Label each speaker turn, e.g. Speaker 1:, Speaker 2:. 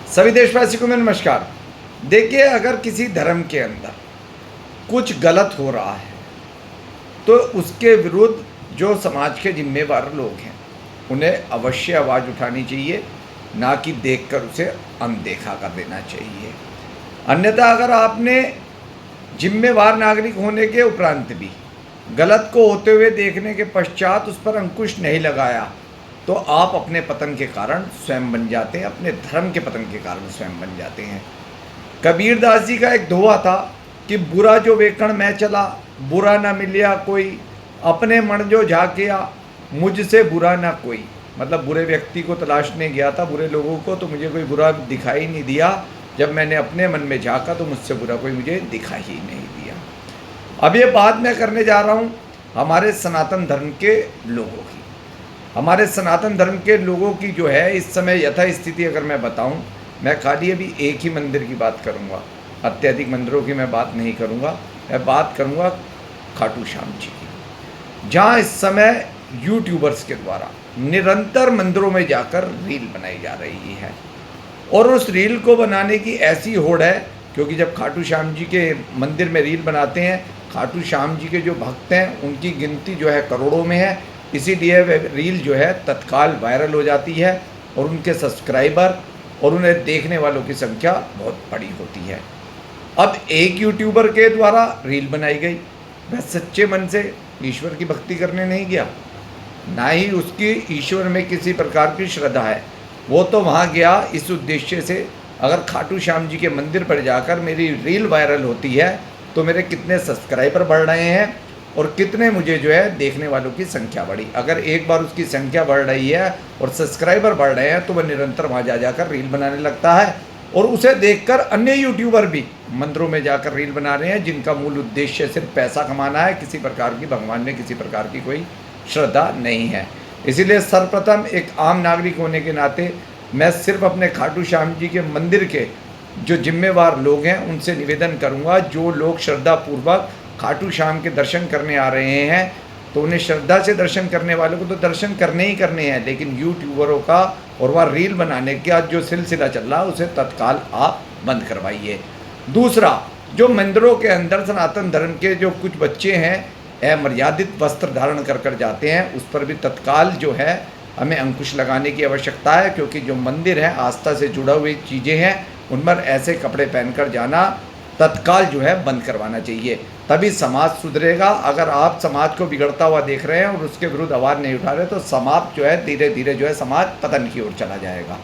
Speaker 1: सभी देशवासियों को मेरा नमस्कार। देखिए, अगर किसी धर्म के अंदर कुछ गलत हो रहा है तो उसके विरुद्ध जो समाज के जिम्मेवार लोग हैं उन्हें अवश्य आवाज़ उठानी चाहिए, ना कि देखकर उसे अनदेखा कर देना चाहिए। अन्यथा अगर आपने जिम्मेवार नागरिक होने के उपरांत भी गलत को होते हुए देखने के पश्चात उस पर अंकुश नहीं लगाया तो आप अपने पतन के कारण स्वयं बन जाते हैं, अपने धर्म के पतन के कारण स्वयं बन जाते हैं। कबीरदास जी का एक दोहा था कि बुरा जो वेखण मैं चला, बुरा ना मिलिया कोई, अपने मन जो झाकिया, मुझसे बुरा ना कोई। मतलब बुरे व्यक्ति को तलाशने गया था, बुरे लोगों को, तो मुझे कोई बुरा दिखाई नहीं दिया। जब मैंने अपने मन में झाँका तो मुझसे बुरा कोई मुझे दिखाई ही नहीं दिया। अब ये बात मैं करने जा रहा हूँ हमारे सनातन धर्म के लोगों की। हमारे सनातन धर्म के लोगों की जो है इस समय यथा स्थिति अगर मैं बताऊं, मैं खाली अभी एक ही मंदिर की बात करूंगा, अत्यधिक मंदिरों की मैं बात नहीं करूंगा। मैं बात करूंगा खाटू श्याम जी की, जहां इस समय यूट्यूबर्स के द्वारा निरंतर मंदिरों में जाकर रील बनाई जा रही है। और उस रील को बनाने की ऐसी होड़ है, क्योंकि जब खाटू श्याम जी के मंदिर में रील बनाते हैं, खाटू श्याम जी के जो भक्त हैं उनकी गिनती जो है करोड़ों में है, इसीलिए वह रील जो है तत्काल वायरल हो जाती है और उनके सब्सक्राइबर और उन्हें देखने वालों की संख्या बहुत बड़ी होती है। अब एक यूट्यूबर के द्वारा रील बनाई गई, वह सच्चे मन से ईश्वर की भक्ति करने नहीं गया, ना ही उसकी ईश्वर में किसी प्रकार की श्रद्धा है। वो तो वहाँ गया इस उद्देश्य से, अगर खाटू श्याम जी के मंदिर पर जाकर मेरी रील वायरल होती है तो मेरे कितने सब्सक्राइबर बढ़ रहे हैं और कितने मुझे जो है देखने वालों की संख्या बढ़ी। अगर एक बार उसकी संख्या बढ़ रही है और सब्सक्राइबर बढ़ रहे हैं तो वह निरंतर वहाँ जा जाकर रील बनाने लगता है और उसे देखकर अन्य यूट्यूबर भी मंदिरों में जाकर रील बना रहे हैं, जिनका मूल उद्देश्य सिर्फ पैसा कमाना है। किसी प्रकार की भगवान में किसी प्रकार की कोई श्रद्धा नहीं है। इसीलिए सर्वप्रथम एक आम नागरिक होने के नाते मैं सिर्फ अपने खाटू श्याम जी के मंदिर के जो जिम्मेवार लोग हैं उनसे निवेदन करूँगा, जो लोग श्रद्धापूर्वक खाटू श्याम के दर्शन करने आ रहे हैं तो उन्हें श्रद्धा से दर्शन करने वालों को तो दर्शन करने ही करने हैं, लेकिन यूट्यूबरों का और वह रील बनाने का जो सिलसिला चल रहा है उसे तत्काल आप बंद करवाइए। दूसरा, जो मंदिरों के अंदर सनातन धर्म के जो कुछ बच्चे हैं अमर्यादित वस्त्र धारण कर कर जाते हैं, उस पर भी तत्काल जो है हमें अंकुश लगाने की आवश्यकता है, क्योंकि जो मंदिर है आस्था से जुड़ा हुई चीज़ें हैं उन पर ऐसे कपड़े पहनकर जाना तत्काल जो है बंद करवाना चाहिए, तभी समाज सुधरेगा। अगर आप समाज को बिगड़ता हुआ देख रहे हैं और उसके विरुद्ध आवाज़ नहीं उठा रहे तो समाज जो है धीरे धीरे जो है समाज पतन की ओर चला जाएगा।